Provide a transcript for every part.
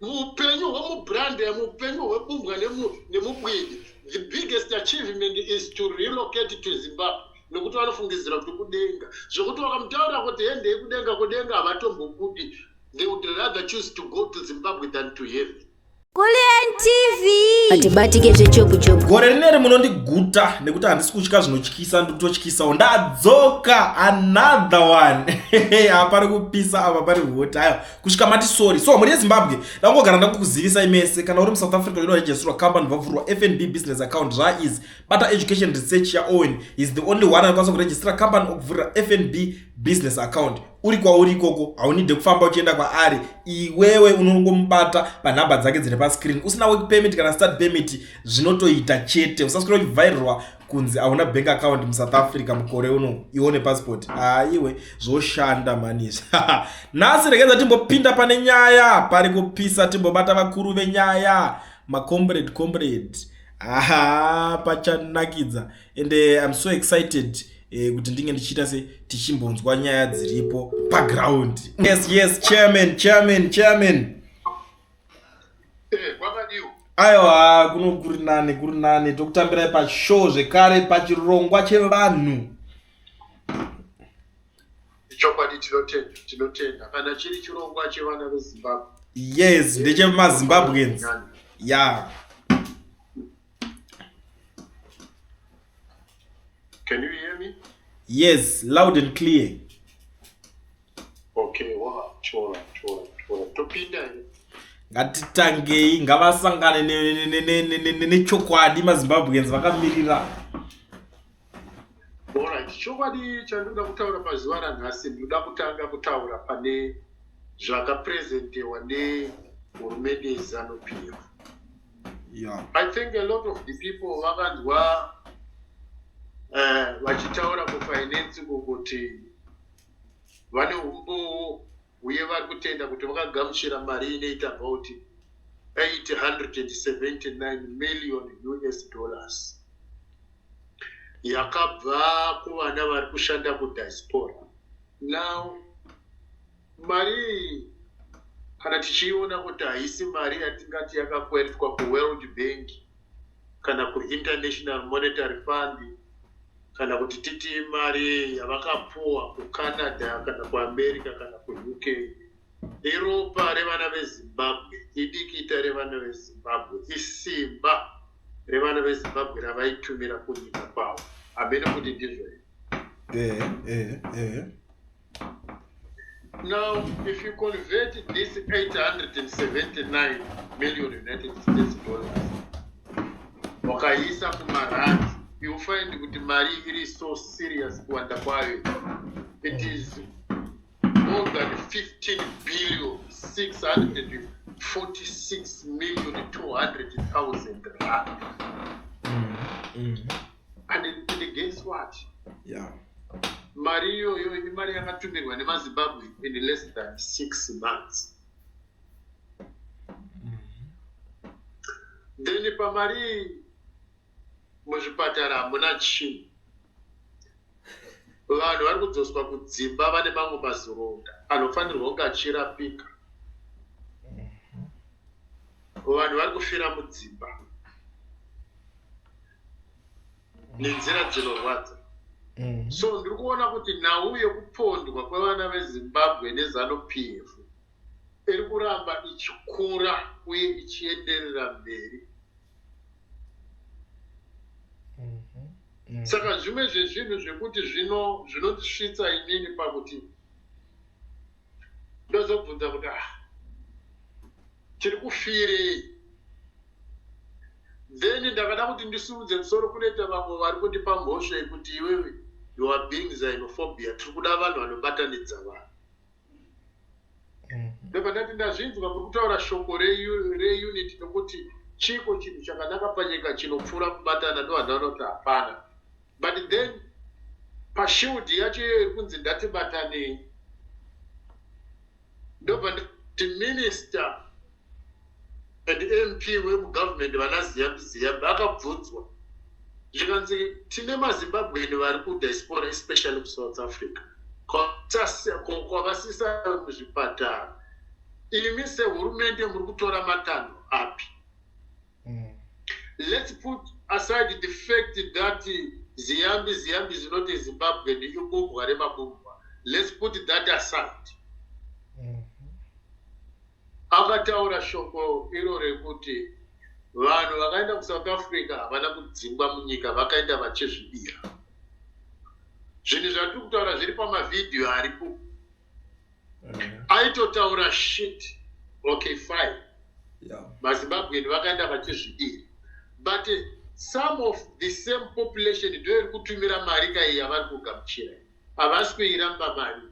Mupenyu hwemubrand mupenyu hwebumbwa nemubwidi. The biggest achievement is to relocate to Zimbabwe. Nekuti vanofungidzira kuti kudenga. Zvokuti vakamutaura kuti hende kudenga havatombokudi. They would rather choose to go to Zimbabwe than to heaven. Kulian TV atibatike zvechobu gore rineri munondiguta nekuti handisi kutya zvinotyisa ndikutotyisa ndadzoka another one apa kupisa apa pari hot aya kusvika mati sorry so muri yeZimbabwe ndangogara ndakukuzivisa imese kana uri muSouth Africa inoregistrwa company vavhurwa FNB business account is Bata Education Research ya Owen is the only one anokwanisa kuregister company okuvhurira FNB business account uri kwauri ikoko haunide kufamba uchienda kwaari iwewe unongomubata panhamba dzake dziri pascreen usina work permit kana start permit zvinotoita chete usaswera uchivhairirwa kunzi hauna bank account muSouth Africa mukore uno ione passport iwe zvoshanda manizvi nhasi regenza timbopinda pane nyaya pari kupisa timbobata vakuru venyaya macomrade pachanakidza and I'm so excited kuti ndinge ndichiita se tichimbonzwa nyaya dziripo background. Yes chairman Kwakadiwa aiwa kuno kuri nane tokutambira pashow zvekare pachirongwa chevanhu chokwadi tinotenda kana chiri chirongwa chevana veZimbabwe. Yes ndechemaZimbabweans yeah. Can you hear me? Yes, loud and clear. Okay, wow, chora. Topinda. Ngatitangei ngavasangane nechokwadi maZimbabweans vakamirira. Alright, chokwadi chandinoda kutaura pazuva ranhasi ndinoda kutanga kutaura pane zvakapresentewa nehurumende yeZANU-PF. Yeah. I think a lot of the people vakanzwa vachitaura kufinance kuti vane umbowo uye vari kutenda kuti vakagamuchira mari inoita about $879 million yakabva kuvana vari kushanda kudiaspora. Now mari kana tichiona kuti haisi mari yatingati yakakweretwa kuWorld Bank kana kuInternational Monetary Fund kana kuti titi mari yavakapuwa kuCanada kana kuAmerica kana kuUK. Iropa revana veZimbabwe, idikita revana veZimbabwe, isimba revana veZimbabwe ravaitumira kunyika kwavo. Hamene kuti ndizvo here. Now, if you convert this $879 million wakaisa kumarandi, you find kuti mari iri so serious kuwanda kwayo. It is more than 15,646,200,000 rand. And guess what? Yeah. Mari iyoyo imari yakatumirwa nemaZimbabwe in less than 6 months. Then pamari muzvipatara hamuna chinhu. Vanhu vari kudzoswa kudzimba vane mamwe mazoronda anofanirwa kunge achirapika. Vanhu vari kufira mudzimba nenzira dzinorwadza. So ndiri kuona kuti nhau yekupondwa kwevana veZimbabwe neZANU-PF iri kuramba ichikura uye ichienderera mberi. Saka zvimwe zvezvinhu zvekuti zvinondisvitsa inini pakuti ndozobvunza kuti tiri kufirei. Then ndakada kuti ndisimudze musoro kunoita vamwe vari kundipa mhosva yekuti iwewe you are being xenophobia, tiri kuda vanhu vanobatanidza vanhu. Ndobva ndati ndazvinzwa kuri kutaura shoko reunity nokuti chiko chinhu chakanaka panyika chinopfuura kubatana ndovanhu vanoti hapana. But then pashield yacho iri kunzi ndatibatanei. Ndobva ndati minister and MP wemugovernment vanaZimbabwe vakabvunzwa zvikanzi tine maZimbabweni vari kudiaspora especially kuSouth Africa kwavasisa muzvipatara imi sehurumende muri kutora matanho api? Let's put aside the fact that ziyambi zinoti Zimbabwe ni ibumbwa remabumbwa. Let's put that aside. Akataura shoko iro rekuti vanhu vakaenda kuSouth Africa havana kudzingwa munyika, vakaenda vachizvidira. Zvinhu zvatiri kutaura zviri pamavidhiyo aripo. Aitotaura shit. Okay, fine. MaZimbabwean vakaenda vachizvidira. But some of the same population ndo iri kutumira mari kai yavari kugamuchira. Havasi kuiramba mari.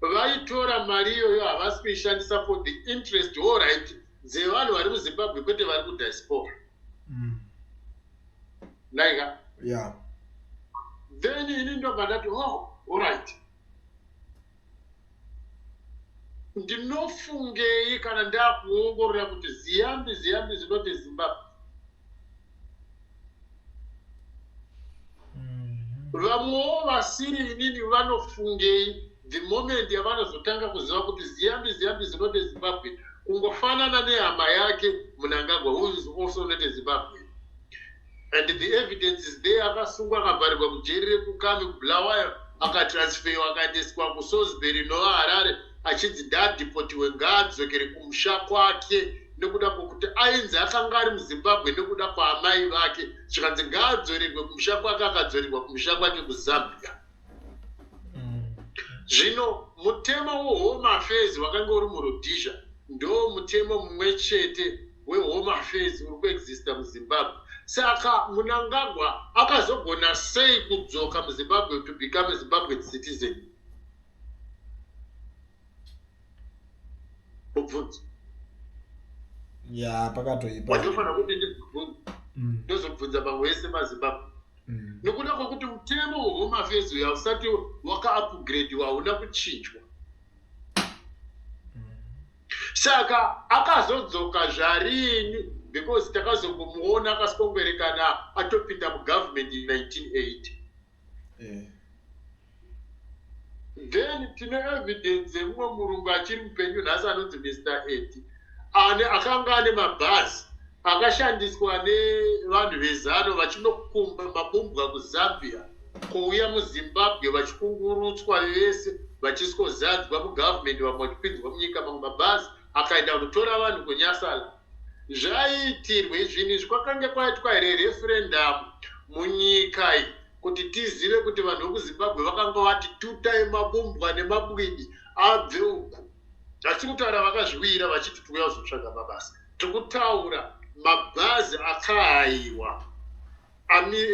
Vaitora mari iyoyo havasi kuishandisa for the interest all right dzevanhu vari muZimbabwe kwete vari kudiaspora. Naika? Yeah. Then ini ndobva ndati all right. Ndinofungei kana ndakuongorora kuti ziyambi zinoti Zimbabwe. Vamwewo vasiri inini vanofungei the moment yavanozotanga kuziva kuti ziyambi zinoti Zimbabwe, kungofanana nehama yake Mnangagwa who is also not a Zimbabwe. And the evidence is there. Akasungwa akabharirwa mujeri rekukami kuBulawayo, akatransferiwa akaendeswa kuSalisbury nova Harare, achinzi ndaadhipotiwe ngaadzokere kumusha kwake nekuda kwokuti ainzi akanga ari muZimbabwe nekuda kwaamai vake, zvikanzi ngaadzorerwe kumusha kwake, akadzorerwa kumusha kwake kuZambia. Zvino mutemo weHome Affairs wakanga uri muRhodesia ndo mutemo mumwe chete weHome Affairs uri kuexista muZimbabwe. Saka Mnangagwa akazogona sei kudzoka muZimbabwe to become a Zimbabwean citizen? Kubvunza. Yeah, pakatoipa. Watofanira kuti ndozobvunza pamwe wese maZimbabwe. Nekuda kwokuti mutemo weHome Affairs uya usati waka-upgrade hauna kuchinjwa. Saka akazodzoka zvarini because takazomuona akasongwerekana atopinda mugovernment in 1980. Then tine evidence mumwe murungu achiri mupenyu nhasi anonzi Mr. Eddie akanga ane mabhazi akashandiswa nevanhu vezano vachinokumba mabumbwa kuZambia kuuya muZimbabwe vachikungurutswa vese vachiskozadzwa mugovernment, vamwe vachipinzwa munyika, mamwe mabhazi akaenda kutora vanhu kuNyasala. Zvaiitirwe zvinhu izvi kwakanga kwaitwa here referendum munyika iyi kuti tizive kuti vanhu vekuZimbabwe vakanga vati tutai mabumbwa nemabwidi abve uku. Hatisi kutaura vakazviwira vachiti tiuya kuzotsvaga mabasa. Tikutaura mabhazi akahayiwa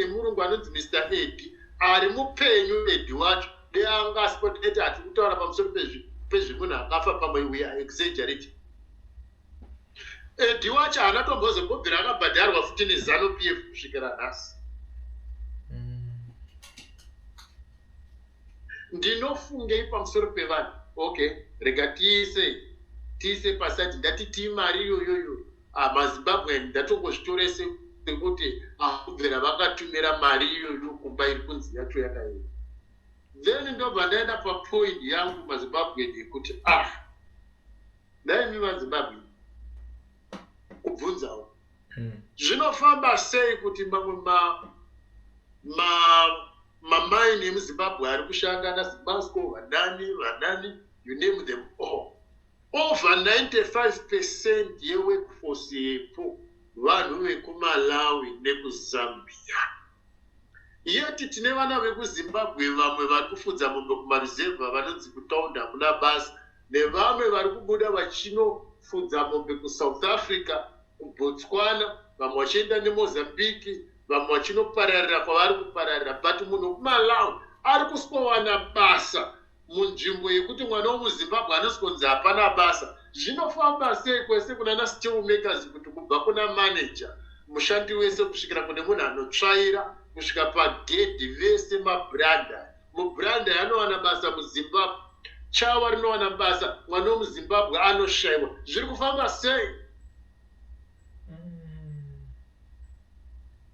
emurungu anonzi Mr. Eddie ari mupenyu Eddie wacho deanga asipoteti. Hatisi kutaura pamusoro pezvimunhu akafa pamwe we are exaggerating. Eddie wacho haana tombozobvira akabhadharwa futi neZanu PF kusvikira nhasi. Ndinofungei pamusoro pevanhu. Okay, rega tiise pasati ndatiti mari iyoyoyo maZimbabwean ndatongozvitora sekuti kubvira vakatumira mari iyoyo kumba iri kunzi yacho yakaenda. Then ndobva ndaenda papoint yangu maZimbabwean yekuti ndaimi maZimbabwe kubvunzawo zvinofamba sei kuti mamwe mamaini emuZimbabwe ari kushanda naZimbasco, vanani, you name them all. Over 95% yeworkforce yepo vanhu vekuMalawi nekuZambia. Yeti tine vana vekuZimbabwe vamwe vari kufudza mombe kumaruzevha vanonzi kutaunda muna basa, nevamwe vari kubuda vachinofudza mombe kuSouth Africa, kuBotswana, vamwe vachienda neMozambique, vamwe vachinopararira kwavari kupararira. But munhu wekuMalawi ari kusikowana basa munzvimbo yekuti mwana womuZimbabwe anosikonzi hapana basa. Zvinofamba sei kwese kuna steel makers kuti kubva kuna manager mushandi wese kusvikira kune munhu anotsvaira kusvika pagedhi vese mabranda. Mubranda anowana basa muZimbabwe, chawa rinowana basa, mwana womuZimbabwe anoshayiwa. Zviri kufamba sei?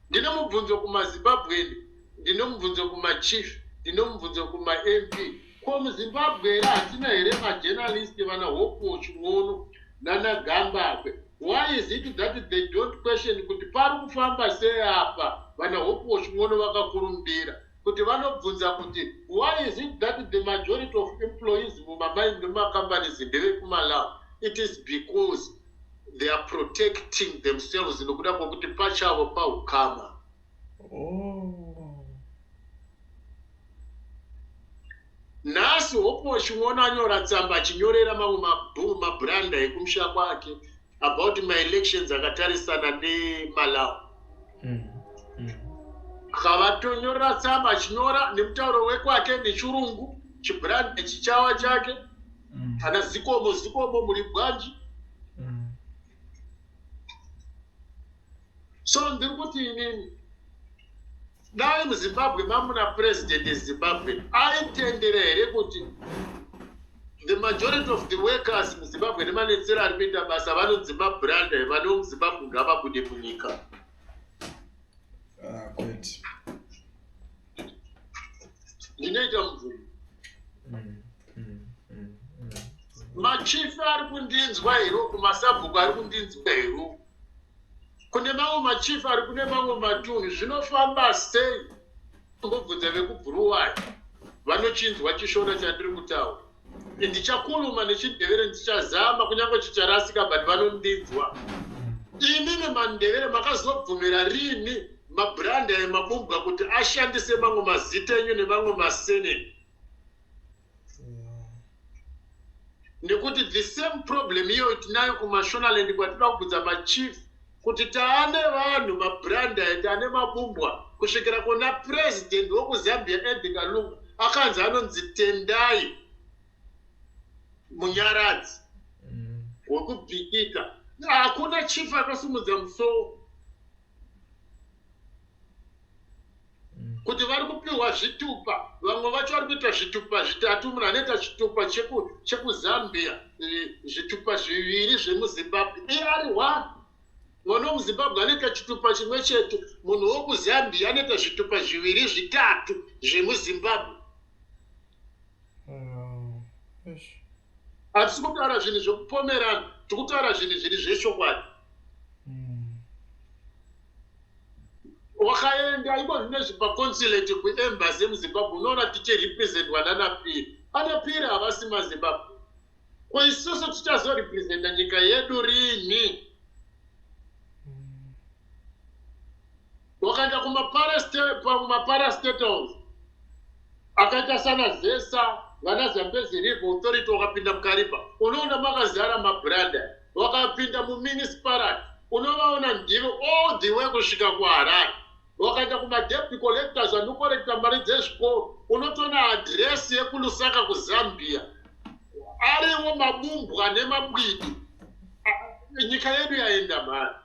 Ndine mubvunzo kumaZimbabwean, ndine mubvunzo kumachief, ndine mubvunzo kumaMP. ko muZimbabwe hatina here majournalist vana Hope Chimwono nana Gambakwe? Why is it that they don't question kuti pari kufamba sei apa vana Hope Chimwono vakakurumbira kuti vanobvunza kuti why is it that the majority of employees mumacompanies ndeve kuMalawi? It is because they are protecting themselves nokuda kwokuti pachavo paukama. Nhasi Hope Chimwono anyora tsamba achinyorera mamwe mabranda ekumusha kwake about my elections akatarisana neMalawi. Kavatonyorera tsamba achinyora nemutauro wekwake nechirungu chibrand chichawa chake kana zikomo muri bwanji. So ndiri kuti inini dai muZimbabwe mamuna president eZimbabwe aitendera here kuti the majority of the workers muZimbabwe nemanetsera ari kuita basa vanonzi mabranda vane muZimbabwe ngavabude munyika. Great. Ndinoita mubvunzo. Machief ari kundinzwa hero kumasabhuku ari kundinzwa hero. Kune mamwe machief ari kune mamwe matunhu zvinofamba sei? Ngobvunza vekubhuruwayi vanochinzwa chishona chandiri kutaura. Ndichakuruma nechindevere ndichazama kunyange chicharasika but vanondinzwa. Inini mandevere makazobvumira rini mabranda emabumbwa kuti ashandise mamwe mazita enyu nemamwe maseneni? Nekuti the same problem iyo tinayo kumashonaland kwatida kubvunza machief kuti taane vanhu mabranda taane mabumbwa kusvikira kuna president wokuzambia Edgar Lungu akanzi anonzi Tendai Munyaradzi wokubhikita. Hakuna chief akasimudza musoro kuti vari kupiwa zvitupa. Vamwe vacho vari kuita zvitupa zvitatu, munhu anoita chitupa chekuzambia, zvitupa zviviri zvemuZimbabwe. Iye ari one. Mwana womuZimbabwe anoita chitupa chimwe chete, munhu wokuzambia anoita zvitupa zviviri zvitatu zvemuZimbabwe. Hatisi kutaura zvinhu zvekupomerana, tiri kutaura zvinhu zviri zvechokwadi. Wakaenda iko zvinezvi paconsulate kuembassy yemuZimbabwe unoona tichirepresentwa naNapiri. Anapiri havasi maZimbabwe. Ko isusu tichazorepresenta nyika yedu rini? Wakaenda kumaparastates akaita sana Zesa vana Zambezi River Authority wakapinda mukaripa unoona makazara mabranda. Wakapinda mumunicipality unovaona ndivo all the way kusvika kuHarare. Wakaenda kumadebt collectors vanokorekta mari dzezvikoro unotoona adresi yekuLusaka kuZambia. Ariwo mabumbwa nemabwidi. Nyika yedu yaenda mari.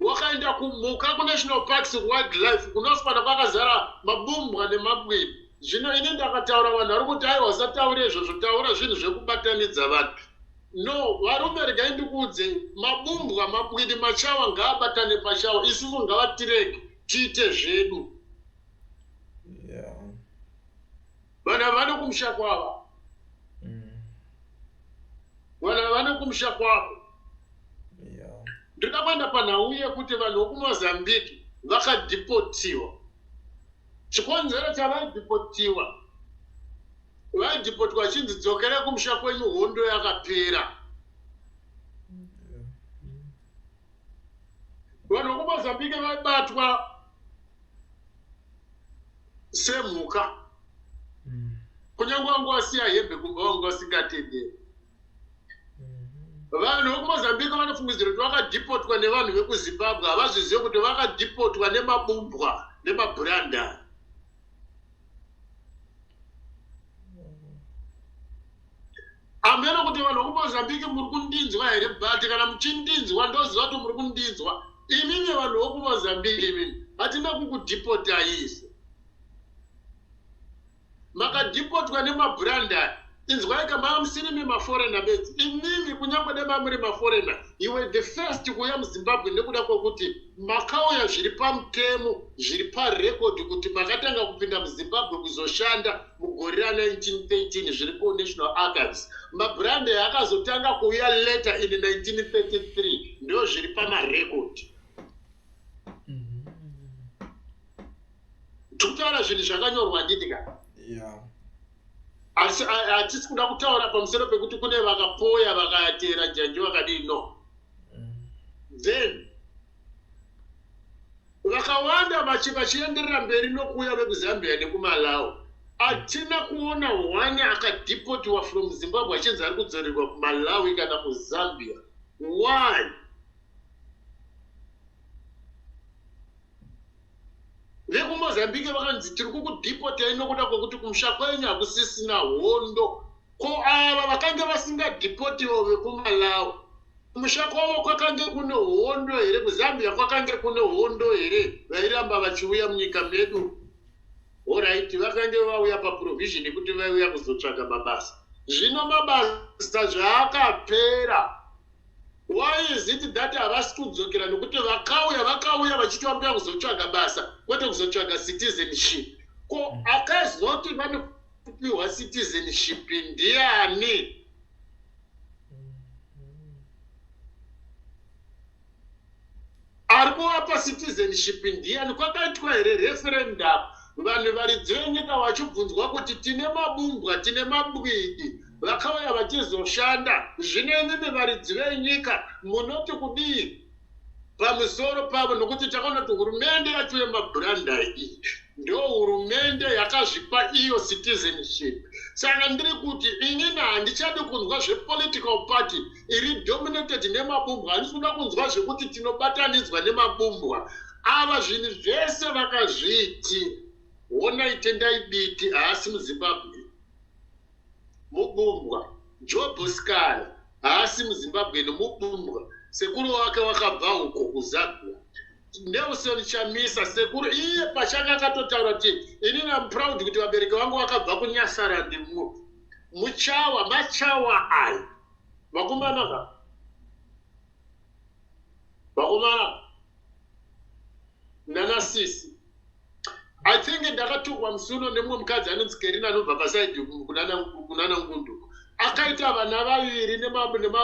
Wakaenda kumhuka kuNational Parks Wildlife kunoswada kwakazara mabumbwa nemabwidi. Zvino ini ndakataura vanhu vari kuti aiwa usataure izvozvo, taura zvinhu zvekubatanidza vanhu. No, varume regai ndikuudze, mabumbwa mabwidi machawa ngaabatane pachawa, isusu ngavatirege tiite zvedu. Vana vane kumusha kwava. Vana vane kumusha kwavo. Ndikakwenda panhau yekuti vanhu vokuMozambique vakadhipotiwa. Chikonzero chavaidhipotiwa, vaidhipotwa chinzi dzokere kumusha kwenyu hondo yakapera. Vanhu vokuMozambique vaibatwa semhuka. Kunyange wangu wasiya hembe kumba wangu wasingatenderi. Vanhu vokuMozambique vanofungidzira kuti vakadhipotwa nevanhu vekuZimbabwe havazvizive kuti vakadhipotwa nemabumbwa nemabranda. Ameno kuti vanhu vokuMozambique muri kundinzwa here but kana muchindinzwa ndoziva kuti muri kundinzwa. Imimi vanhu vokuMozambique imimi hatina kukudhipota ise. Makadhipotwa nemabranda inzwai kama musiri memaforena bedzi imimi kunyangwe nemamuri maforena iwe the first kuya muzimbabwe nekuda kwokuti makauya zviri pamutemo zviri parekodi kuti makatanga kupinda muzimbabwe kuzoshanda mugore ra1913 zviri kunational archives. Mabrande akazotanga kuuya later in 1933 ndo zviri pamarekodi. Tukutaura zvinhu zvakanyorwa nditi kana hatisi kuda kutaura pamusoro pekuti kune vakapoya vakatera janji vakadii no. Then vakawanda vachienderera mberi nokuuya vekuzambia nekumalawi. Hatina kuona wani akadipotiwa from Zimbabwe achinzi ari kudzorerwa kumalawi kana kuzambia. Why? Vekumozambike vakanzi tiri kukudipotai nokuda kwokuti kumusha kwenyu hakusisina hondo. Ko ava vakanga vasingadhipotiwa vekumalawi, kumusha kwavo kwakange kune hondo here? Kuzambia kwakange kune hondo here vairamba vachiuya munyika medu? Alright, vakange vauya paprovision kuti vaiuya kuzotsvaga mabasa. Zvino mabasa zvaakapera. Why is it that havasi kudzokera nokuti vakauya vachitambira kuzotsvaga basa kwete kuzotsvaga citizenship? Ko akazoti vanopiwa citizenship ndiani? Ari kuvapa citizenship ndiani? Kwakaitwa here referendum, vanhu varidzi venyika vachibvunzwa kuti tine mabumbwa tine mabwidi vakauya vachizoshanda. Zvinenini varidzi venyika munoti kudii pamusoro pavo? Nokuti takaona kuti hurumende yacho yemabranda iyi ndo hurumende yakazvipa iyo citizenship. Saka ndiri kuti inini handichadi kunzwa zvepolitical party iri dominated nemabumbwa. Handisi kuda kunzwa zvekuti tinobatanidzwa nemabumbwa. Ava zvinhu zvese vakazviti. Honai tendai biti haasi muZimbabwe mubumbwa. Job Scar haasi muZimbabwe nomubumbwa. Sekuru wake wakabva huko kuzambia. Nelson Chamisa sekuru iye pachanga akatotaura kuti inini am proud kuti vabereki vangu vakabva kuNyasarandi muchawa machawa ayi. Vakomana nanasisi. I think ndakatukwa musuno nemwe mukadzi anonzi Kerina anobva pasaidi kunana Ngundu. Akaita vana vaviri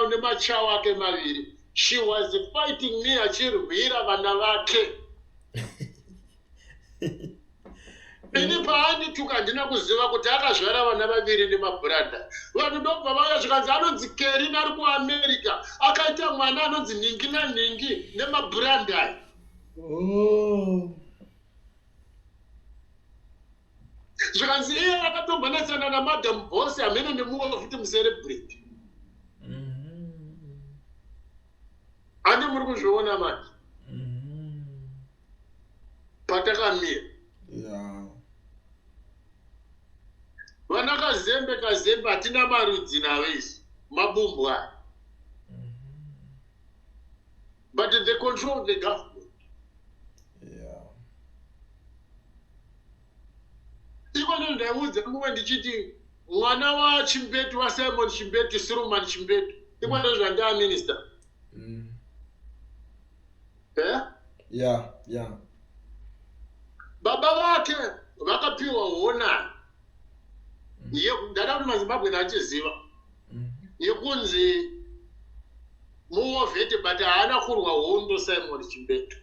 nemachawa ake maviri. She was fighting me achirwira vana vake. Ini paandituka handina kuziva kuti akazvara vana vaviri nemabranda. Vanhu ndobva vauya zvikanzi anonzi Kerina ari kuAmerica akaita mwana anonzi Ningi naNingi nemabranda. Zvikanzi iye akatombonesana naMadam Boss amene nemuwo futi mucelebrate. Ani muri kuzviona manje? Patakamira. Vana kazembe hatina marudzi nawo isi mabumbwa. But they control the government. Iko ndaiudza mumwe ndichiti mwana waChimbetu waSimon Chimbetu Suruman Chimbetu iko ndozvanda minister. Baba vake vakapiwa hona ndada kuti maZimbabwe achiziva yekunzi muovhete but haana kurwa hondo Simon Chimbetu.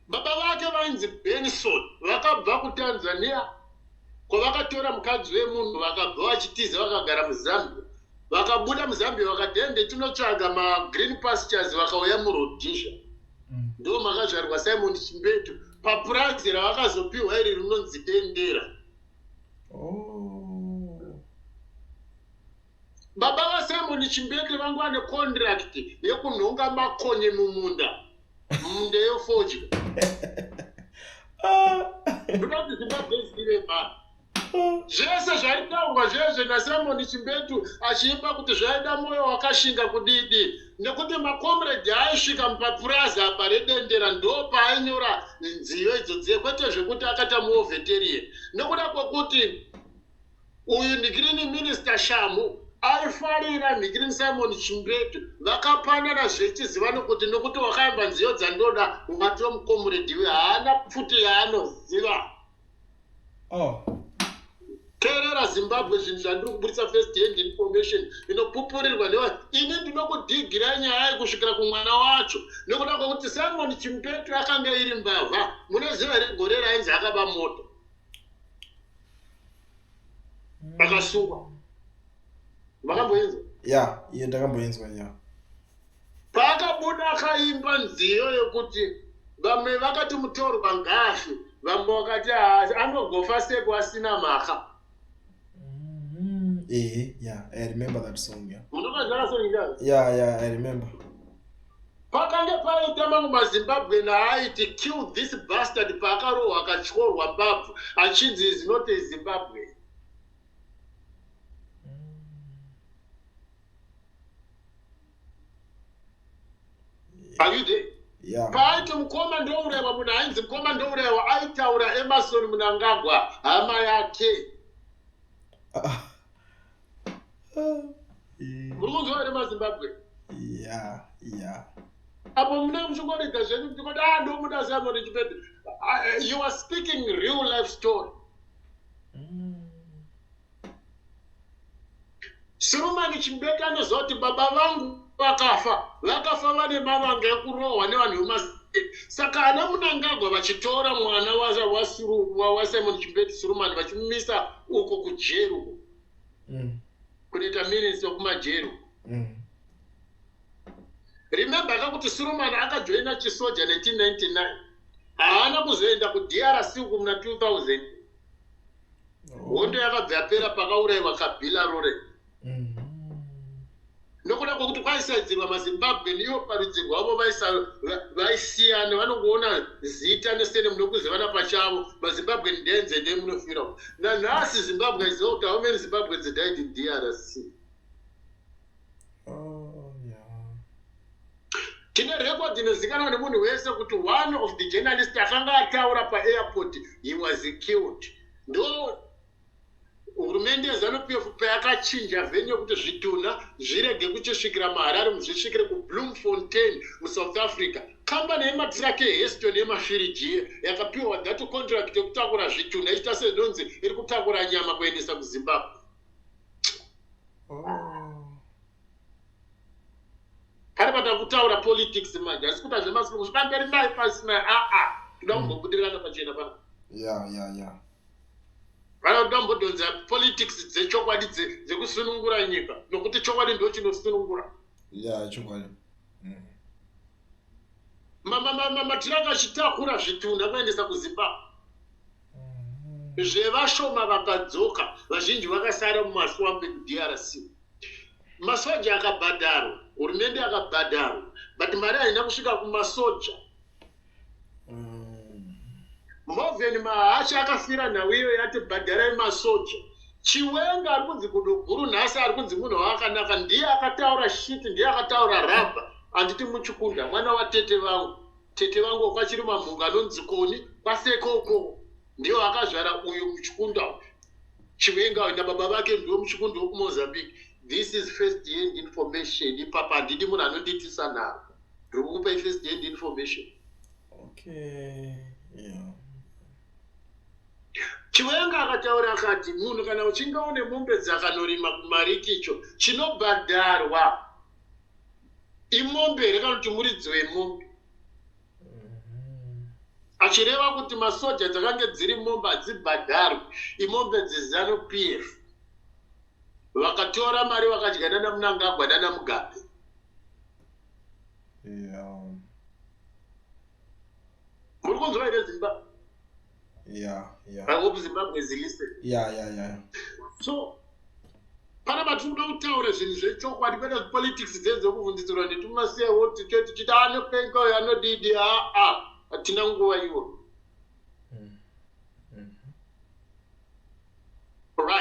Baba vake vainzi Benson vakabva kuTanzania kwavakatora mukadzi wemunhu vakabva vachitiza vakagara muZambia. Vakabuda muZambia vakati ende tinotsvaga magreen pastures vakauya muRhodesia. Ndo makazvarwa Simon Chimbetu papurazi ravakazopiwa iri rinonzi Dendera. Baba vaSimon Chimbetu vangu vane contract yekunhonga makonye mumunda yefodya. Ndinoti Zimbabwe zvive mari. zvese zvaitaurwa zvezve naSimon Chimbetu achiimba kuti zvaida moyo wakashinga kudidi, nekuti makomrade aisvika mupapuraza apa redendera ndo paainyora nziyo idzodzo, kwete zvekuti akata muovheteriye, nekuda kwokuti uyu Nigrini Minister Shamu aifarira Nigrini Simon Chimbetu, vakapanana zvechizivano kuti nekuti wakaimba nziyo dzandoda ungatiro mukomrade we haana futi yaanoziva. Terera Zimbabwe, zvinhu zvandiri kuburitsa first hand information inopupurirwa nevanhu. Ini ndinokudhigira nyaya kusvikira kumwana wacho, nekuda kwokuti Simon Chimbetu akanga iri mbavha. Munoziva here gore rainzi akaba moto akasungwa? Makamboinzwa? Ya, iye ndakamboinzwa ya. Paakabuda akaimba nziyo yokuti vamwe vakati mutorwa ngafi, vamwe vakati anogofa seko asina mhaka. Yeah, I remember that song, yeah. Yeah, I remember. Pakange paita mamwe maZimbabwe naaiti kill this bastard paakarohwa akatyorwa mbabvu achinzi is not a Zimbabwe. Are you there? Yeah. Paiti mukoma ndourehwa, munhu ainzi mukoma ndourehwa aitaura Emerson Mnangagwa hama yake. Muri kunzwa here maZimbabwe? Yeah. Apo muna muchingorega zvenyu kuti ndomuda Simon Chimbetu. You are speaking real life story. Surumani Chimbetu anoziva kuti baba vangu vakafa vane mavanga ekurohwa nevanhu vemastate. Saka ana Mnangagwa vachitora mwana wa Simon Chimbetu Surumani vachimumisa uko kujeri uko. Kunoita minister kumajeri. Remember kuti Surumani akajoina chisoja 1999. Haana kuzoenda kuDRC uko muna 2000. Hondo yakabva yapera pakaurayiwa Kabila Rore. Nokuda kwokuti kwaisaidzirwa maZimbabwe niyo parudzi rwavo vaisiyana, vanongoona zita nesene munokuzivana pachavo. maZimbabwe ndenze nemunofira. Nanhasi Zimbabwe iziva kuti how many Zimbabweans died in DRC. Tine record inozikanwa nemunhu wese kuti one of the journalists akanga ataura paairport he was killed. Ndo hurumende yeZANU-PF payakachinja venue kuti zvitunha zvirege kuchisvikira muHarare, zvisvikire kuBloemfontein muSouth Africa. Kambani yematiraki eHeston yemafiriji yakapiwa that contract yekutakura zvitunha ichita senonzi iri kutakura nyama kuendesa kuZimbabwe. Kari pata kutaura politics manje, asi kuti zvemasungu zvipamberi mai pasina kuda kumbobudirana pachena pana. Yeah. Vanoda mbodonza politics dzechokwadi dzekusunungura nyika, nokuti chokwadi ndo chinosunungura. Yeah, chokwadi. Matiraka achitakura zvitunha kuendesa kuZimbabwe. Zvevashoma vakadzoka, vazhinji vakasara mumaswambi kuDRC. Masoja akabhadharwa, hurumende akabhadharwa, but mari haina kusvika kumasoja. Moveni Mahacha akafira nhau iyo yati bhadharai masoja. Chiwenga ari kunzi Guduguru nhasi ari kunzi munhu wakanaka, ndiye akataura shiti, ndiye akataura ramba. Anditi Muchukunda, mwana watete vangu. Tete vangu wakachiri mamhunga anonzi Koni, kwasekoko. Ndiyo akazvara uyu Muchukunda. Chiwenga wenda baba vake ndiwo Muchukunda wokuMozambique. This is first hand information. Ipapa handidi munhu anonditisa nharo. Ndiri kukupa first hand information. Okay. Yeah. Chiwenga akataura akati munhu kana uchinga une mombe dzakanorima kumarikicho chinobhadharwa imombe rekana kuti muridzi wemombe. Achireva kuti masoja dzakange dziri mombe hadzibhadharwi, imombe dzeZANU-PF. Vakatora mari vakadyana naMnangagwa nana Mugabe. Muri kunzwa here Zimbabwe? Yeah. I hope Zimbabwe is listening. Yeah. So, pana matunda kutaura zvinhu zvechokwadi kwete politics dzekuvhunzisirwa netumasiyawo tichiti anopenga uyo anodidi hatina nguva iwo.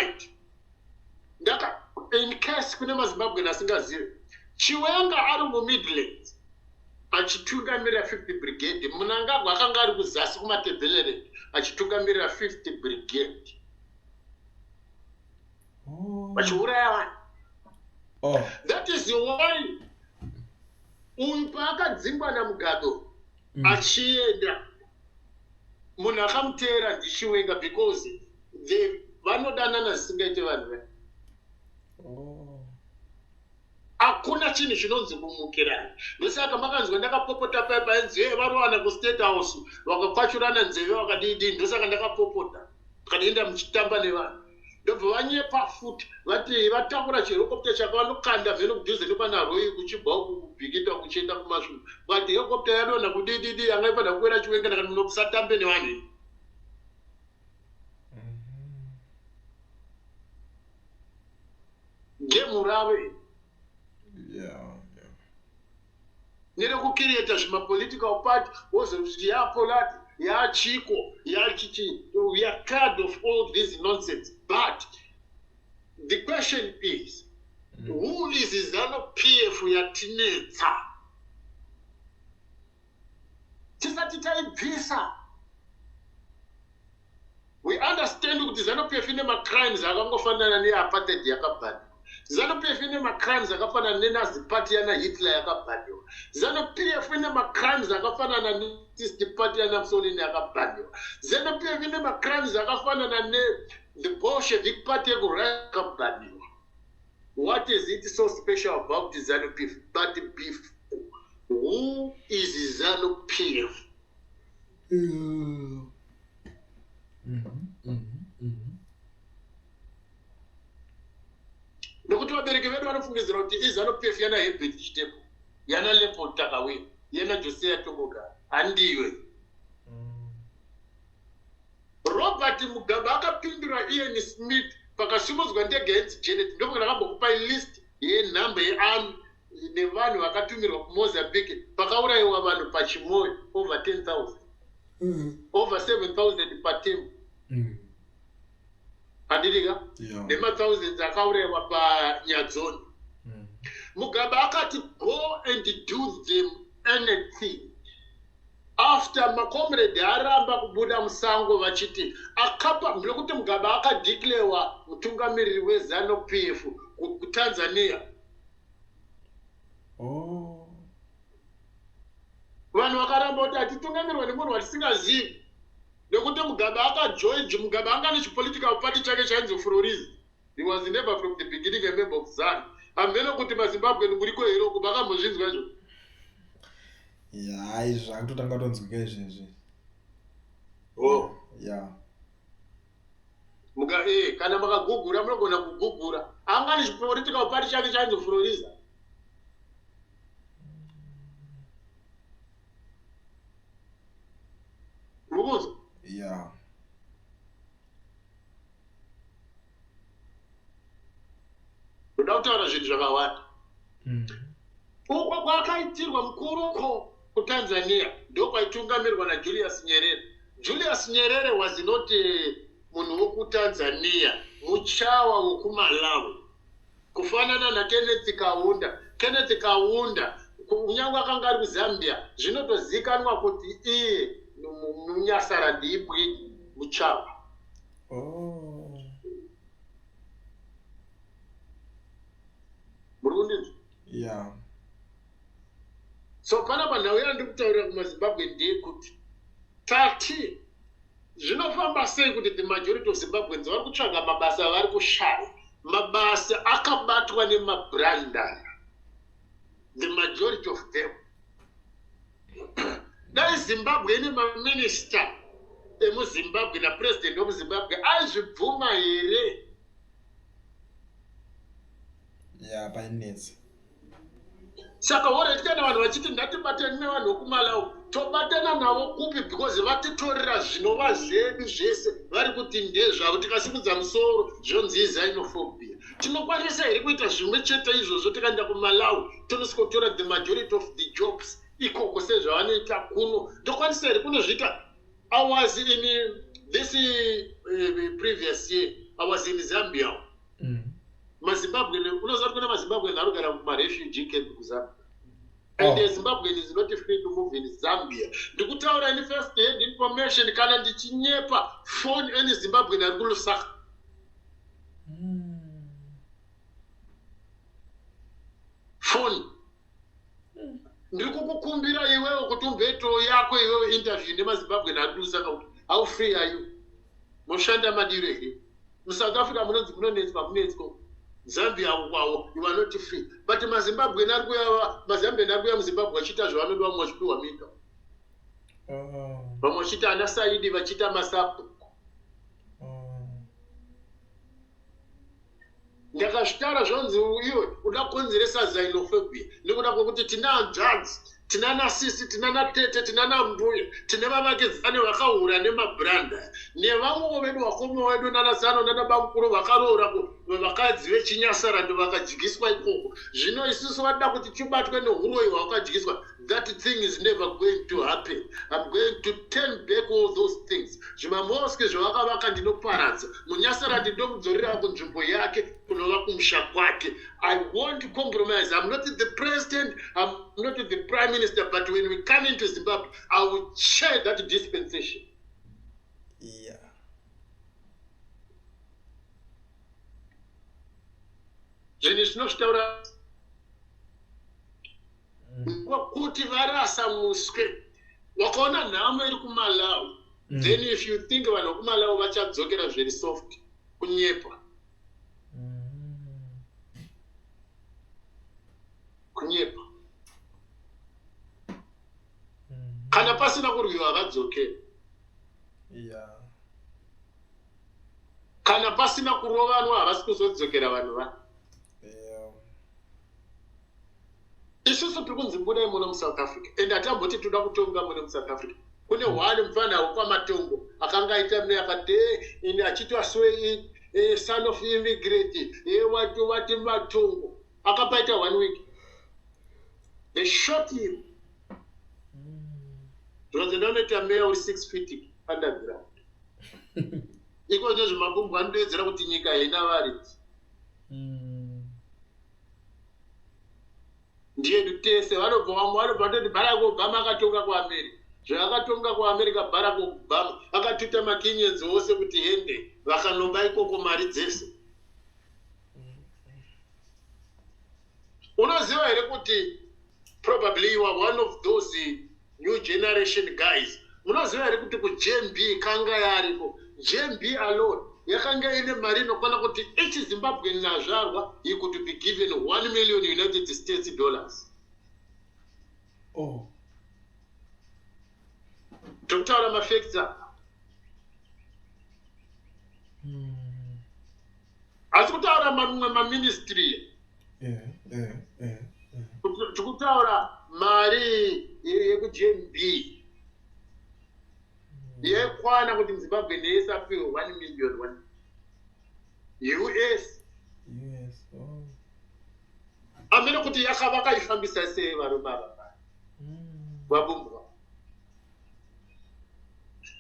right. In case kune maZimbabwean asingazivi, Chiwenga ari muMidlands achitungamirira 50 brigade, Mnangagwa akanga ari kuzasi kumatebhelere achitungamirira 50 brigade. Vachiuraya vanhu. That is why uyu paakadzingwa naMugabe achienda munhu akamuteera ndiChiwenga because vanodanana zvisingaite vanhu ve. Hakuna chinhu chinonzi kumukirana. Ndosaka makanzwa ndakapopota painzi varowana kuState House vakakwachurana nzeve vakadii, ndosaka ndakapopota tikatoenda muchitamba nevanhu. Ndobva vanyepa futi vati vatakura chihelicopter chakavanokanda vheno kudhuze nepanaRoyi kuchibva kubhikita kuchienda kumashure. Vati helicopter yadonha kudii angaifanira kukwira Chiwenga ndakati munosatambe nevanhu. Gemu rave. Nerekukireta zvimapolitical party wozoti yapolati yachiko yachichi, we are tired of all this nonsense. But the question is, who is ZANU-PF yatinetsa? Tisati taibvisa. We understand kuti ZANU-PF ine macrimes akangofanana neapartheid yakabhadwa. ZANU-PF ine macrimes akafanana neNazi party yana Hitler yakabhadwa. ZANU-PF ine macrimes akafanana neNazist party yana Mussolini yakabhadwa. ZANU-PF ine macrimes akafanana the Bolshevik party yakabhadwa. What is it so special about the ZANU-PF? But beef. Who is ZANU-PF? Nokuti vabereki vedu vanofungidzira kuti iZANU-PF yana Herbert Chiteko, yana Leopold Takawira, yana Josiah Tomogara, handiwe. Robert Mugabe akapindura Ian Smith pakasimudzwa ndege yenzi Janet, ndokuti ndakambokupa list yenhamba yearmy nevanhu vakatumirwa kuMozambique pakaurayiwa vanhu pachimoyo over 10,000, over 7,000 per team. Handidika? Nema-thousands akaurayiwa paNyadzoni. Mugabe akati go and do them anything. After makomrade aramba kubuda musango vachiti akapa, ndokuti Mugabe akadeclarewa mutungamiriri weZANU-PF kuTanzania. Vanhu vakaramba kuti atitungamirwa nemunhu watisingazivi. Ndokuti Mugabe akajoin, Mugabe anga nechipolitical party chake chainzi Florizi. He was never from the beginning a member of ZANU. Hamveno kuti maZimbabwe muriko hero kubva kamuzvinzwa izvo. Ya, izvo akutotanga kutonzwika izvezvi. Kana makagugura munogona kugugura. Anga nechipolitical party chake chainzi Florizi. Mukuzo? Ndoda kutaura zvinhu zvakawanda. Uko kwakaitirwa mukuruko kuTanzania ndokwaitungamirwa naJulius Nyerere. Julius Nyerere was not munhu wokuTanzania, muchawa wokuMalawi. Kufanana naKenneth Kaunda. Kenneth Kaunda kunyange akanga ari kuZambia zvinotozikanwa kuti iye munyasara ndibwi muchawa. Burundi. So panapa nhau yandikutaurira kumaZimbabwe ndeyekuti tati zvinofamba sei kuti the majority of Zimbabweans vari kutsvaga mabasa vari kushaya. Mabasa akabatwa nemabranda. The majority of them. Dai Zimbabwe ine maminister emuZimbabwe na president wemuZimbabwe aizvibvuma here? Painetsa. Saka kana vanhu vachiti ngatibatane nevanhu vokuMalawi, tobatana navo kupi? Because vatitorera zvinova zvedu zvese vari kuti ndezvavo, tikasimudza musoro zvonzi xenophobia. Tinokwanisa here kuita zvimwe chete izvozvo tikaenda kuMalawi tonosikotora the majority of the jobs ikoko sezvavanoita kuno? Tokwanisa here kunozvita? I was in this previous year I was in Zambia. Zimbabwe, Zimbabwe are refugee camp in Zambia. And the Zimbabwean is not free to move in Zambia. The good any first hand information can be chinyepa phone any Zimbabwean and go sack. Phone. Ndikukukumbira iwewe kuti umbeto yako iwewe interview nemaZimbabwean and go sack. How free are you? Moshanda madireke. In South Africa, Zambia, wow, you are not free. But in Zimbabwe, Zimbabwe, Zimbabwe, Chita, Joanna, much to a meter. Mochita, and Asaidi, Vachita, Masapo. Yakashara Jones, you would not consider xenophobia. Look at Tina drugs, Tinana Sisi, Tinana Tete, Tinana Mbuya, Tinema Markets, and Wakaura, Nema Branda. Never woman or Homo, I do not son, another Bankuru, Wakaro, Wakazi, Chinyasara, and Wakajigiswa. You know, it's just what happened to Chubat when Wakajigiswa. That thing is never going to happen. I'm going to turn back all those things. Jumamoske, Joaka, and no parents. Munyasara did not Zoria Kunjumboyake, Kunovakum. I want to compromise. I'm not the president, I'm not the prime minister, but when we come into Zimbabwe, I will share that dispensation. Yeah. Then if you think about Malawi, vachadzokera very soft kunyepa. Kunyepa. Kana pasina kurwiwa vadzokera. Yeah. Kana pasina kurova vanhu havasi kuzodzokera vanhu va. Isusu tiri kunzimbuda imono muSouth Africa. And atamboti toda kutonga mono muSouth Africa. Kune hwani mfana wepamatongo akanga aita mune akati ini achitwa son of immigrant wati matongo akapaita 1 week. They shot him. Zvinoita mea uri 6 feet underground. Iko ndizvo mabhombo anodeedzera kuti nyika haina varidzi. Ndiye tese vanobva vatoti Barack Obama akatonga kuAmerica. Zvakatonga kuAmerica Barack Obama akatuta makinyenzi ose kuti hende vakanomba ikoko mari dzese. Unoziva here kuti probably you are one of those new generation guys. Munoziva here kuti kuJMB kanga yariko. JMB alone yakanga ine mari inokwana kuti each Zimbabwean nazvarwa he could be given $1 million United States dollars. Oh. Tokutaura mafacts apa. Asi kutaura maministry. Tikutaura mari yekuJMB. Yekwana kuti Zimbabwe nese apiwe $1 million US. Oh. Amene kuti yakavakaifambisa sei vanhu baba. Wabumba.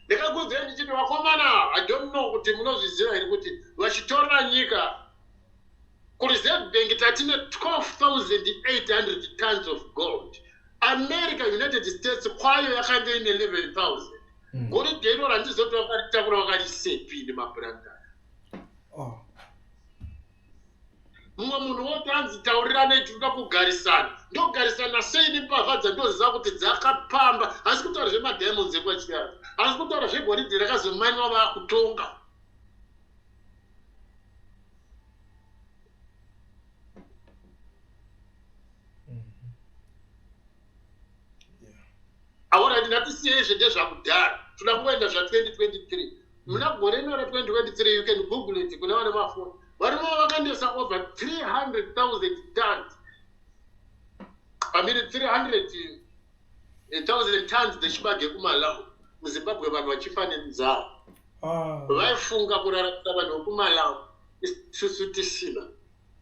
Ndikakuzve ndichiti vakomana, I don't know kuti munozviziva here kuti vachitora nyika kuReserve Bank tatine 12,800 tons of gold. America, United States kwayo yakanga ine 11,000. Gold iro randizoti vakaritakura vakarisepi nemabranda. Oh. Mumwe munhu wotanzi taurirane tinoda kugarisana. Ndogarisana sei nembavha ndoziva kuti dzakapamba. Hasi kutaura zvemadiamonds ekwachiyana. Hasi kutaura zvegoridhe rakazomaniwa vakutonga. Ahora ndinatisiye zvendezvakudhara. Toda kuenda zva2023. Muna gore rino ra2023 you can Google it kuna vane mafoni. Varimo vakandesa over 300,000 tons. I mean 300,000 tons dzechibage kuMalawi. MuZimbabwe vanhu vachifa nenzara. Vaifunga kuraramisa vanhu vekuMalawi. Isusu tisina.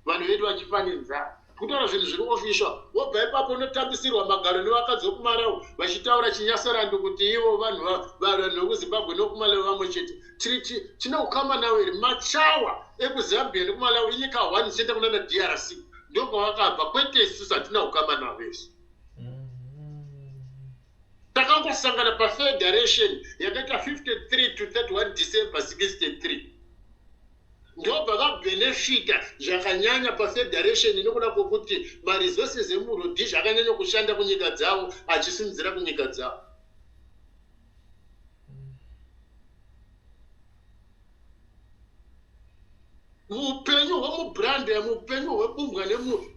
Vanhu vedu vachifa nenzara. kutaura zvinhu zviri official. Wobva ipapo unotambisirwa magaro nevakadzi vokuMalawi vachitaura chinyasarando kuti ivo vanhu vekuZimbabwe nokuMalawi vamwe chete. Tina ukama nawo here machawa ekuZambia nekuMalawi inyika 1 chete kunana DRC ndoko vakabva kwete isusu hatina ukama nawo vese. Takangosangana pafederation yakaita 53 to 31 December 63. Ndobva vabenefita zvakanyanya pafederation inokuda kwokuti maresources emurodi zvakanyanya kushanda kunyika dzavo achisimudzira kunyika dzavo. Muupenyu hwemuBrande, muupenyu hweBumbwa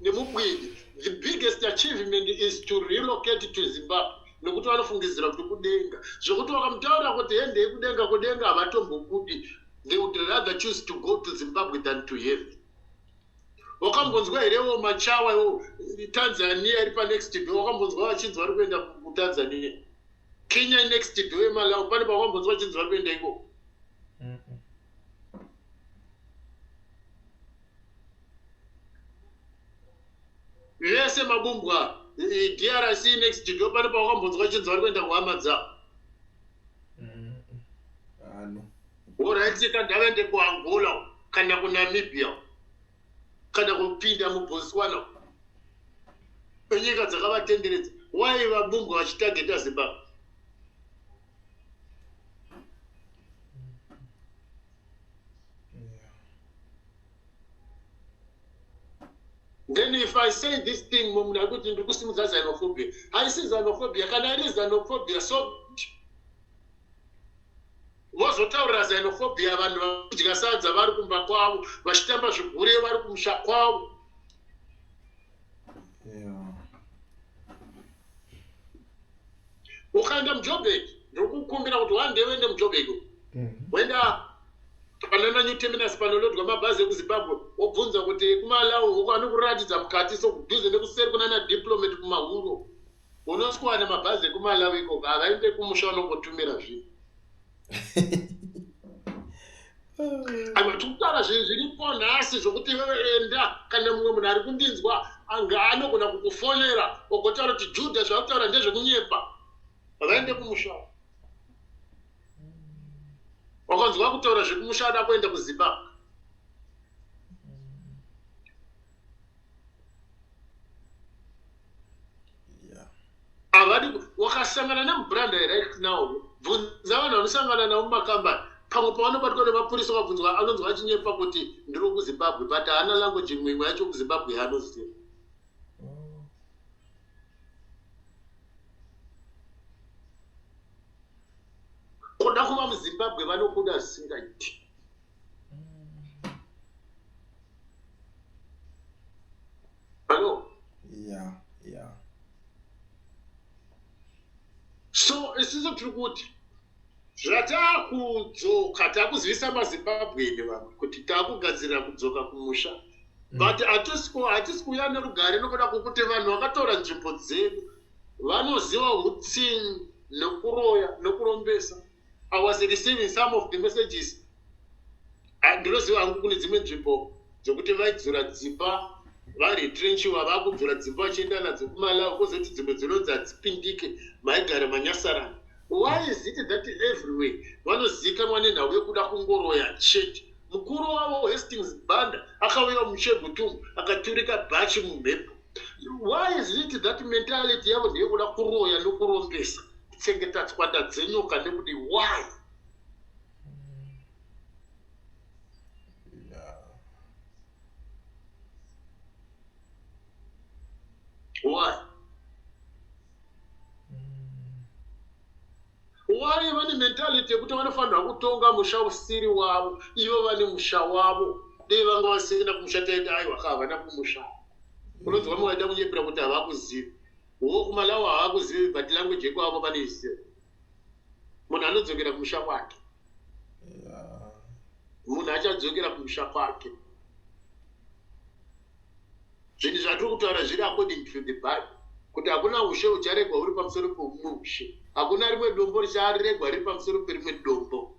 nemubwidi, the biggest achievement is to relocate to Zimbabwe. Nokuti vanofungidzira kuti kudenga. Zvokuti vakamutaura kuti ende kudenga havatombokudi. They would rather choose to go to Zimbabwe than to heaven. Wakambonzwa hirewo machawa Tanzania iri next door, wakambonzwa vachinzi vari kuenda kuTanzania. Kenya next door, Malawi pane wakambonzwa vachinzi vari kuenda iko. Vese mabumbwa DRC next door pane wakambonzwa vachinzi vari kuenda kuhama dzavo. Alright, kandavende kuAngola kana kuNamibia kana kupinda muBotswana nyika dzakavatenderedza. Why vabumbwa vachitageta Zimbabwe? Then if I say this thing munhu akuti ndiri kusimudza xenophobia, haisi xenophobia kana iri xenophobia so vozotaurira xenophobia vanhu vakudya sadza vari kumba kwavo vachitamba zvigure vari kumusha kwavo. Ukaenda muJoburg ndikukumbira kuti one day uende muJoburg wenda panana New Terminus panolodwa mabhazi ekuZimbabwe wobvunza kuti kuMalawi uko anokuratidza mukati sokudhuze nekuseri kunana diplomat kumahuro unoswana mabhazi ekuMalawi iko havaende kumusha unongotumira zvinhu. Tikutaura zvinhu zviripo nhasi zvokuti enda kana mumwe munhu ari kundinzwa anga anogona kukufonera ogotaura kuti Judha zvakutaura ndezvekunyepa havaende kumusha. Wakanzwa kutaura zvekumusha ada kuenda kuZimbabwe. Avadi wakasangana nemuBrande right now bvunza vanhu vanosangana navo mumakambani pamwe pavanobatwa nemapurisa vakabvunzwa anonzwa achinyepa kuti ndiri kuZimbabwe but haana language imwe yacho kuZimbabwe yaanoziva. Kuda kuva muZimbabwe vanokuda zvisingaiti. Hello? Yeah. So isusu tiri kuti zvatakudzoka takuzivisa maZimbabweni vanhu kuti takugadzirira kudzoka kumusha but hatisi kuuya nerugare nokuda kwokuti vanhu vakatora nzvimbo dzedu vanoziva utsinyi nekuroya nekurombesa. I was receiving some of the messages ndinoziva hangu kune dzimwe nzvimbo dzokuti vaidzura dzimba varetrenchiwa vakudzura dzimba vachienda nadzo kuMalawi kwozoti dzimwe dzinonzi hadzipindike maigara manyasarana. Why is it that everywhere vanozivikanwa nenhau yekuda kungoroya chete? Mukuru wavo Hastings Banda akauya muChegutu akaturika bhachi mumhepo. Why is it that mentality yavo ndeyekuda kuroya nokurombesa kutsengeta tswanda dzenyoka nekuti why? Why? Why vane mentality yekuti vanofanira kutonga musha usiri wavo ivo vane musha wavo dei vanga vasina kumusha taita aiwa havana kumusha. Unonzwa mumwe aita kunyepera kuti havakuzivi uwo kuMalawi havakuzivi but language yekwavo vanoiziva. Munhu anodzokera kumusha kwake. Munhu achadzokera kumusha kwake. Zvinhu zvatiri kutaura zviri according to the Bible kuti hakuna ushe ucharegwa uri pamusoro pomumwe ushe. Hakuna rimwe dombo richaregwa riri pamusoro perimwe dombo.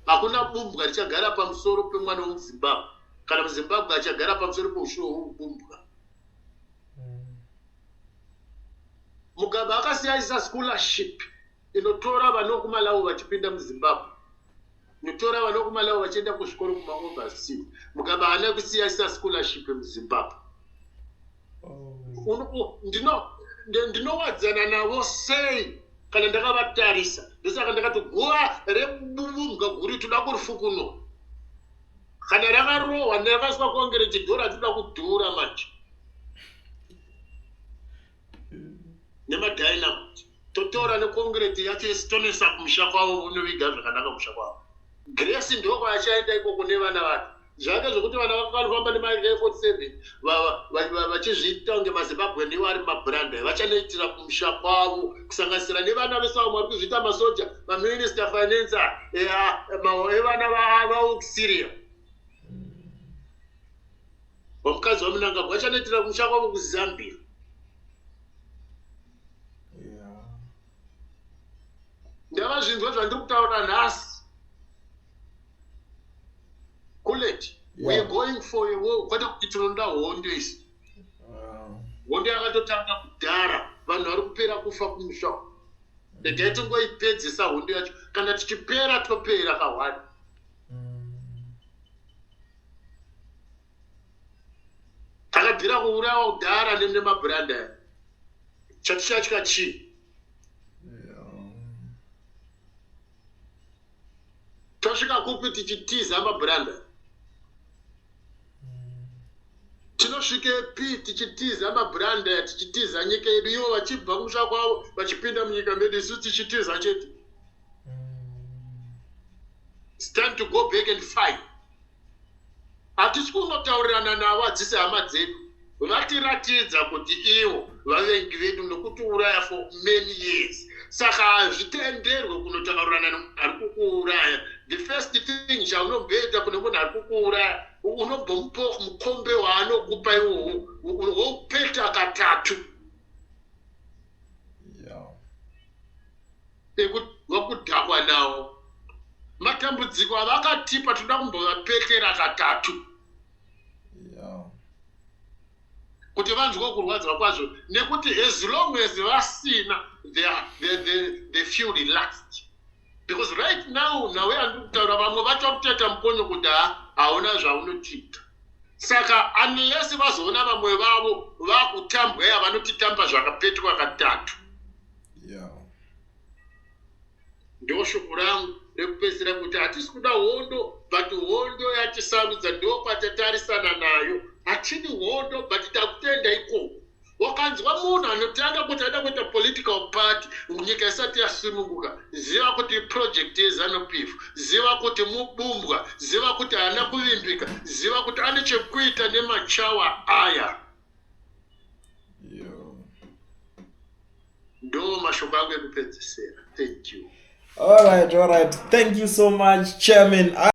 Hakuna bumbwa richagara pamusoro pemwana wemuZimbabwe kana muZimbabwe achagara pamusoro peushe hweubumbwa. Mugabe akasiyisa scholarship inotora vanokumalawi vachipinda muZimbabwe, inotora vanokumalawi vachienda kuzvikoro kumaoverseas. Mugabe haana kusiyisa scholarship muZimbabwe. Ndinowadzana navo sei kana ndakavatarisa. Ndosaka ndakati guva rebumbwa guri toda kurifukuno. Kana rakarohwa ndakaswa kuongere chidhora toda kudhura manje. Nemadynamite totora nekongreti yacho isitonesa kumusha kwavo unoviga zvakanaka kumusha kwavo. Grace ndoko achaenda ikoko nevana vake. Zvake zvokuti vana vakafamba nema-AK-47 vachizviita kunge maZimbabwe ndiwo ari mabranda vachanoitira kumusha kwavo kusanganisira nevana vese vamwe vari kuzviita masoja, maminister finance evana vausiria. Vamukadzi vamunangagwa vachanoitira kumusha kwavo kuZambia. Ndava zvinhu zvandiri kutaura nhasi. Kuleti, we are going for a war. Kwete kuti tinoda hondo isi. Hondo yakatotanga kudhara, vanhu vari kupera kufa kumusha. Ndege tingoipedzisa hondo yacho. Kana tichipera topera kawani. Takabvira kuurayiwa kudhara nemabranda. Chatichatya chii? Tosvika kupi tichitiza mabranda. Tinosvikepi tichitiza mabranda, tichitiza nyika yedu, ivo vachibva kumusha kwavo vachipinda munyika medu, isu tichitiza chete. It's time to go back and fight. Hatisi kunotaurirana navo adzisi hama dzedu. Vatiratidza kuti ivo vavengi vedu nokutiuraya for many years. Saka hazvitenderwe kunotaurirana nemunhu ari kukuuraya. The first thing chaunomboita kune munhu ari kukuuraya, unombomupa mukombe waanokupa iwowo, wopeta katatu. Ekuti wakudhakwa nawo. Matambudziko avakatipa toda kumbovapetera katatu. Kuti vanzwe kurwadzwa kwazvo, nekuti as long as vasina, they feel relaxed. Because right now, nawe andikutaura vamwe vachakuteta mukonyo kuti hauna zvaunotiita. Saka unless vazoona vamwe vavo vakutambwa vanotitamba zvakapetwa katatu. Ndo shoko rangu rekupedzisira kuti hatisi kuda hondo, but hondo yatisarudza ndo kwatatarisana nayo. Hatidi hondo, but takutenda ikoko. Wakanzwa munhu anotanga kuti ada kuita political party nyika isati yasununguka, ziva kuti project yeZANU-PF, ziva kuti mubumbwa, ziva kuti haana kuvimbika, ziva kuti ane chekuita nemachawa aya. Ndo mashoko angu ekupedzisira. Thank you. All right. Thank you so much, Chairman.